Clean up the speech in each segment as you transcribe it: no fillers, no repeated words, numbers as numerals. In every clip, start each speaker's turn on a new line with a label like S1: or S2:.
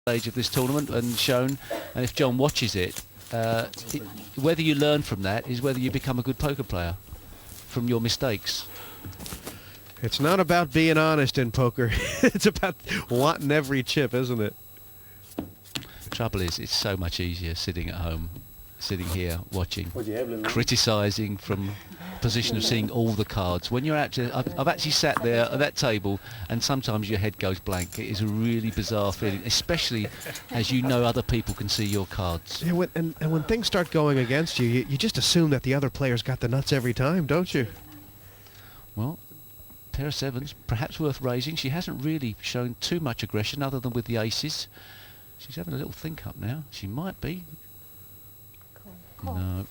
S1: stage of this tournament and shown, and if John watches it, whether you learn from that is whether you become a good poker player from your mistakes.
S2: It's not about being honest in poker. It's about wanting every chip, isn't it?
S1: Trouble is, it's so much easier sitting at home, sitting here watching,
S3: What do you have, Lynn?
S1: criticising from position of seeing all the cards. When you're actually, I've actually sat there at that table, and sometimes your head goes blank. It is a really bizarre feeling, especially as you know other people can see your cards.
S2: Yeah, and when things start going against you, you just assume that the other player's got the nuts every time, don't you?
S1: Well, pair of sevens, perhaps worth raising. She hasn't really shown too much aggression other than with the aces. She's having a little think up now. She might be.
S4: Call.
S1: No.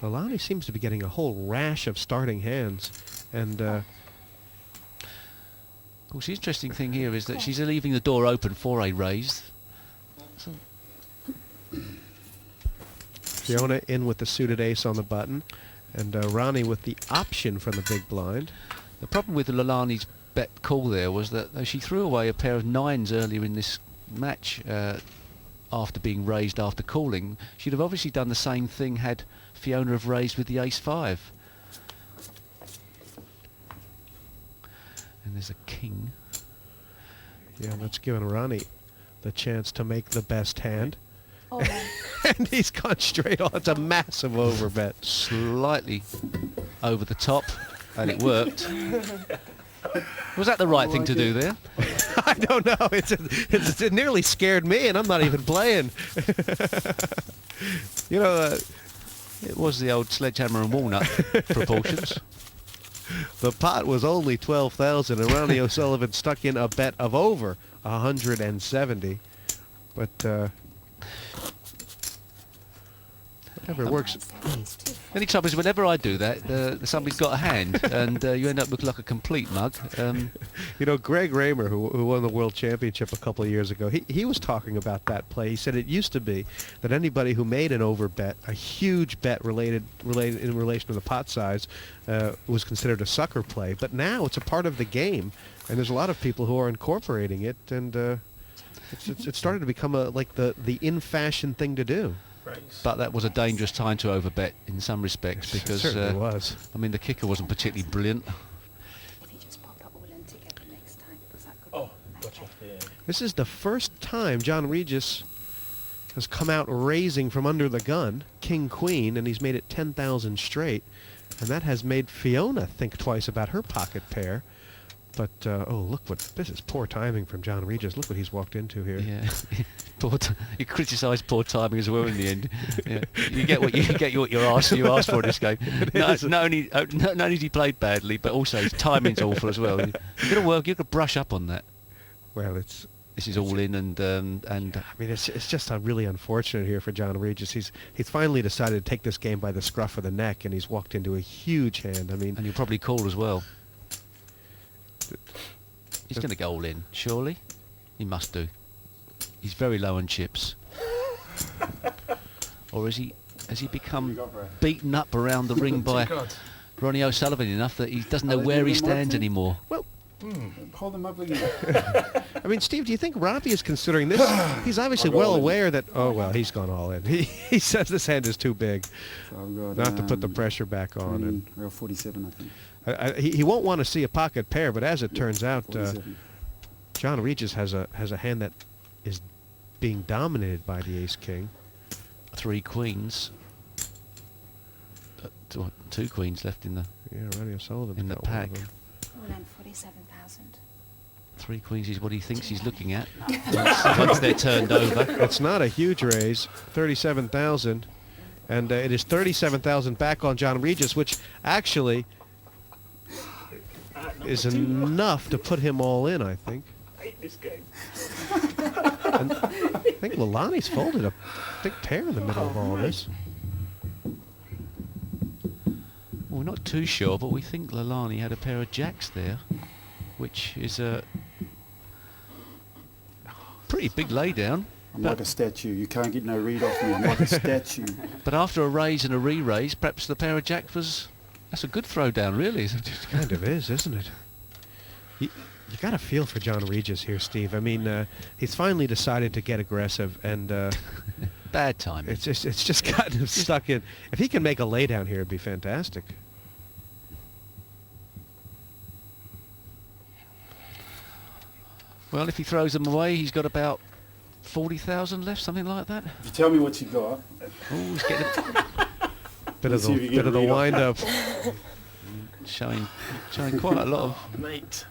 S2: Leilani seems to be getting a whole rash of starting hands, and
S1: Of course, the interesting thing here is that she's leaving the door open for a raise. So
S2: Fiona in with the suited ace on the button, and Ronnie with the option from the big blind.
S1: the problem with Leilani's bet call there was that though she threw away a pair of nines earlier in this match after being raised after calling, she'd have obviously done the same thing had Fiona have raised with the ace-5. And there's a king.
S2: Yeah, that's giving Ronnie the chance to make the best hand.
S4: Oh, man.
S2: And he's gone straight on. It's a massive overbet.
S1: Slightly over the top, and it worked. Was that the right thing to do there?
S2: I don't know. It nearly scared me, and I'm not even playing. You know,
S1: It was the old sledgehammer and walnut proportions.
S2: the pot was only 12,000, and Ronnie O'Sullivan stuck in a bet of over 170. But whatever works.
S1: The only trouble is whenever I do that, somebody's got a hand, and you end up looking like a complete mug.
S2: You know, Greg Raymer, who won the World Championship a couple of years ago, he was talking about that play. He said it used to be that anybody who made an overbet, a huge bet related in relation to the pot size, was considered a sucker play. But now it's a part of the game, and there's a lot of people who are incorporating it, and it's started to become like the in-fashion thing to do.
S1: But that was a dangerous time to overbet in some respects because
S2: It certainly was.
S1: I mean the kicker wasn't particularly brilliant.
S4: If you just pop up all in together next time, is that good?
S3: Oh, gotcha. Yeah.
S2: This is the first time John Regis has come out raising from under the gun, King Queen, and he's made it 10,000 straight, and that has made Fiona think twice about her pocket pair. But oh, look this is poor timing from John Regis. Look what he's walked into here.
S1: Yeah, you criticise poor timing as well in the end. Yeah. You get what you asked for in this game. Not only has he played badly, but also his timing's awful as well. You've got to work. You've got to brush up on that.
S2: Well,
S1: This is all in, and
S2: I mean, it's just really unfortunate here for John Regis. He's finally decided to take this game by the scruff of the neck, and he's walked into a huge hand. I mean,
S1: and you'll probably call as well. He's going to go all in, surely. He must do. He's very low on chips. Or has he become beaten up around the ring by Ronnie O'Sullivan enough that he doesn't know where he stands anymore?
S2: well,
S3: Hold them up again.
S2: I mean, Steve, do you think Robbie is considering this? He's obviously
S3: I'll go
S2: well
S3: all in.
S2: aware that, oh, well, he's gone all in. He says this hand is too big,
S3: So I've got,
S2: not to put the pressure back on. And
S3: I got 47, I think.
S2: he won't want to see a pocket pair, but as it turns out,
S3: 47.
S2: John Regis has a hand that is being dominated by the ace-king.
S1: 3 queens. Two queens left in the
S2: Ronnie O'Sullivan
S1: in the pack.
S4: All in 47,000.
S1: 3 queens is what he thinks he's looking at once they're turned over.
S2: It's not a huge raise, 37,000, and it is 37,000 back on John Regis, which actually is enough to put him all in, I think. And I think Leilani's folded a big pair in the middle of all this.
S1: Well, we're not too sure, but we think Leilani had a pair of jacks there, which is a pretty big laydown.
S3: I'm like a statue. You can't get no read off me. I'm like a statue.
S1: But after a raise and a re-raise, perhaps the pair of jacks that's a good throwdown, really.
S2: It kind of is, isn't it? You got a feel for John Regis here, Steve. I mean, he's finally decided to get aggressive, and
S1: Bad time.
S2: it's just gotten him stuck in. If he can make a laydown here, it'd be fantastic.
S1: Well, if he throws them away, he's got about 40,000 left, something like that.
S3: If you tell me what you got,
S1: Oh, he's getting
S2: Bit of
S3: Let's see if
S2: the
S3: you get a read off.
S2: wind up.
S1: showing quite a lot of.
S5: Mate.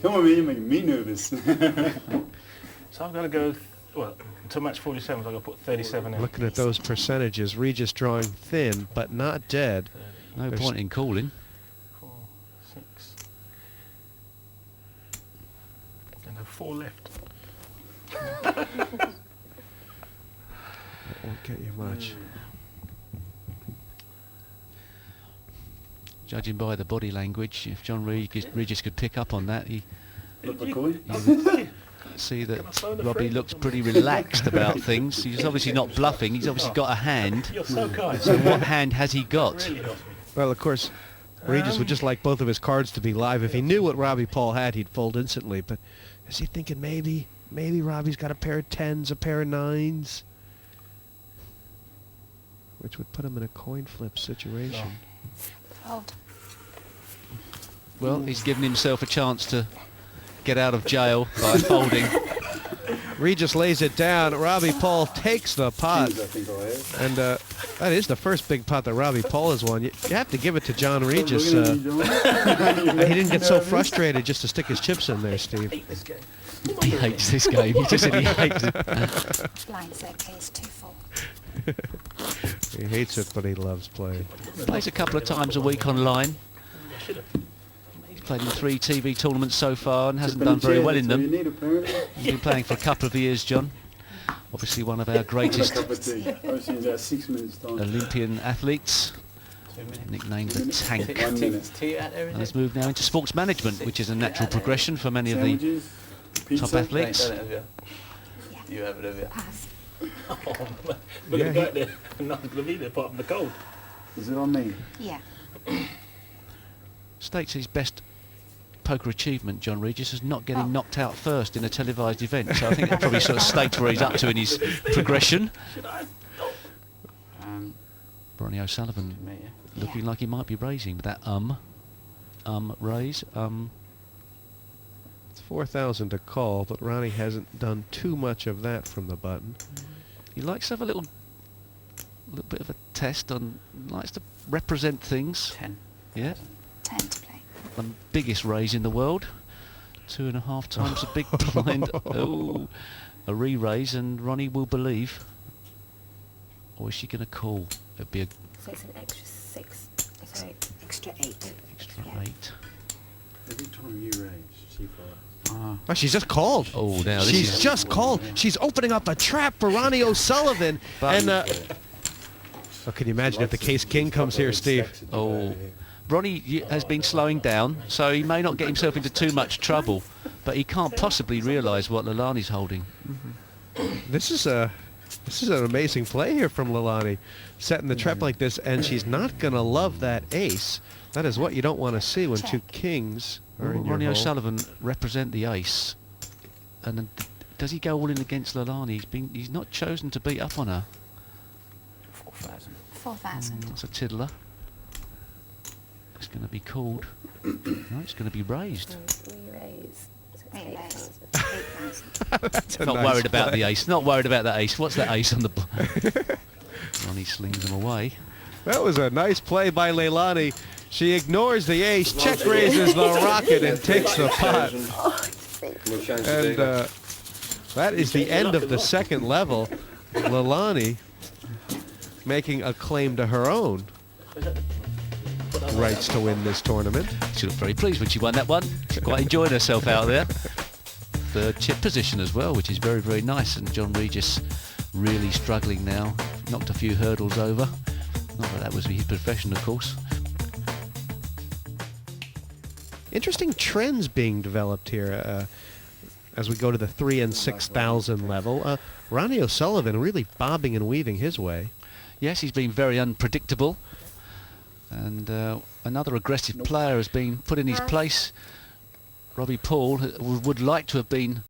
S3: come on, man, you're making me nervous.
S5: So I'm going to go, well, to match 47, so I'm going to put 37 in.
S2: Looking at those percentages, Regis drawing thin, but not dead.
S5: 30,
S1: No
S2: There's-
S1: point in calling.
S5: 4, 6. And then 4 left.
S2: That won't get you much.
S1: Judging by the body language, if John Regis could pick up on that, he
S3: Flip a coin.
S1: see that
S5: I phone a
S1: Robbie
S5: friend?
S1: looks pretty relaxed about things. He's obviously not bluffing. He's obviously got a hand.
S5: You're so kind.
S1: So what hand has he got?
S5: Really helps me.
S2: Well, of course, Regis would just like both of his cards to be live. If he knew what Robbie Paul had, he'd fold instantly. But is he thinking maybe Robbie's got a pair of 10s, a pair of 9s? Which would put him in a coin flip situation.
S4: Fold.
S1: Well, he's given himself a chance to get out of jail by folding.
S2: Regis lays it down. Robbie Paul takes the pot.
S3: Kings, I think I have.
S2: And that is the first big pot that Robbie Paul has won. You have to give it to John Regis.
S3: Looking at me, John.
S2: He didn't get so frustrated just to stick his chips in there, Steve.
S5: hate this game.
S1: He hates this game. He just said he hates it.
S4: Blinds their case 2 full.
S2: He hates it, but he loves playing.
S1: Plays a couple of times a week online.
S5: I should have.
S1: He's played in 3 TV tournaments so far and hasn't
S3: Tip and
S1: done
S3: a
S1: very
S3: chair,
S1: well in
S3: that's all
S1: them.
S3: you need, apparently.
S1: He's been playing for a couple of years, John. Obviously one of our
S3: A
S1: greatest
S3: cup of tea. I've seen that 6 minutes time.
S1: Olympian athletes,
S6: 2 minutes.
S1: nicknamed the Tank.
S3: 1 minute.
S6: Tea out there,
S1: And
S6: is
S1: has
S6: it?
S1: moved now into sports management, which is a natural progression for many of the
S3: Sandwiches, pizza.
S1: top athletes.
S6: Ain't done it, have
S4: Yeah.
S6: you? You have it, have you?
S4: Pass.
S5: Oh, we're going to go there. Nothing's going to be there apart from the cold.
S3: Is it on me?
S4: Yeah.
S1: States his best poker achievement, John Regis, is not getting knocked out first in a televised event. So I think that probably sort of states where he's up to in his progression.
S5: Should I?
S1: Ronnie O'Sullivan
S6: Me, yeah.
S1: looking like he might be raising with that raise.
S2: It's 4,000 to call, but Ronnie hasn't done too much of that from the button.
S1: He likes to have a little bit of a test on, likes to represent things.
S6: 10.
S1: Yeah,
S4: 10 to play.
S1: the biggest raise in the world. 2.5 times the big blind. Oh, a re-raise, and Ronnie will believe. Or is she going to call? It'd be a
S4: So it's an extra 6. Sorry, extra 8.
S1: extra
S4: Yeah.
S1: 8.
S3: Every time you raise, she falls.
S2: Oh, she's just called.
S1: Oh, now this
S2: She's
S1: is
S2: just called. She's opening up a trap for Ronnie O'Sullivan.
S1: But-
S2: And oh, can you imagine if the Case King comes here, Steve?
S1: Oh, Ronnie has been slowing down, so he may not get himself into too much trouble, but he can't possibly realise what Lalani's holding.
S2: This is an amazing play here from Lalani, setting the trap like this, and she's not going to love that ace. That is what you don't want to see when two kings are in your
S1: Ronnie
S2: hole.
S1: O'Sullivan represent the ace, and then does he go all in against Lalani? He's not chosen to beat up on her.
S6: 4,000.
S4: 4,000.
S1: That's a tiddler. It's going to be called. No, it's going to be raised.
S4: Re-raise. So it's
S7: Re-raise.
S4: 8,000.
S2: That's a
S1: Not
S2: nice
S1: worried about
S2: play.
S1: the ace. Not worried about that ace. What's that ace on the? Ronnie slings them away.
S2: That was a nice play by Leilani. She ignores the ace, check raises the rocket, and takes the pot. And that is the end of the second level. Leilani making a claim to her own rights to win this tournament.
S1: She looked very pleased when she won that one. She quite enjoyed herself out there. Third chip position as well, which is very, very nice. And John Regis really struggling now. Knocked a few hurdles over. Not that that was his profession, of course.
S2: Interesting trends being developed here as we go to the 3,000 and 6,000 level. Ronnie O'Sullivan really bobbing and weaving his way.
S1: Yes, he's been very unpredictable. And another aggressive player has been put in his place Robbie Paul would like to have been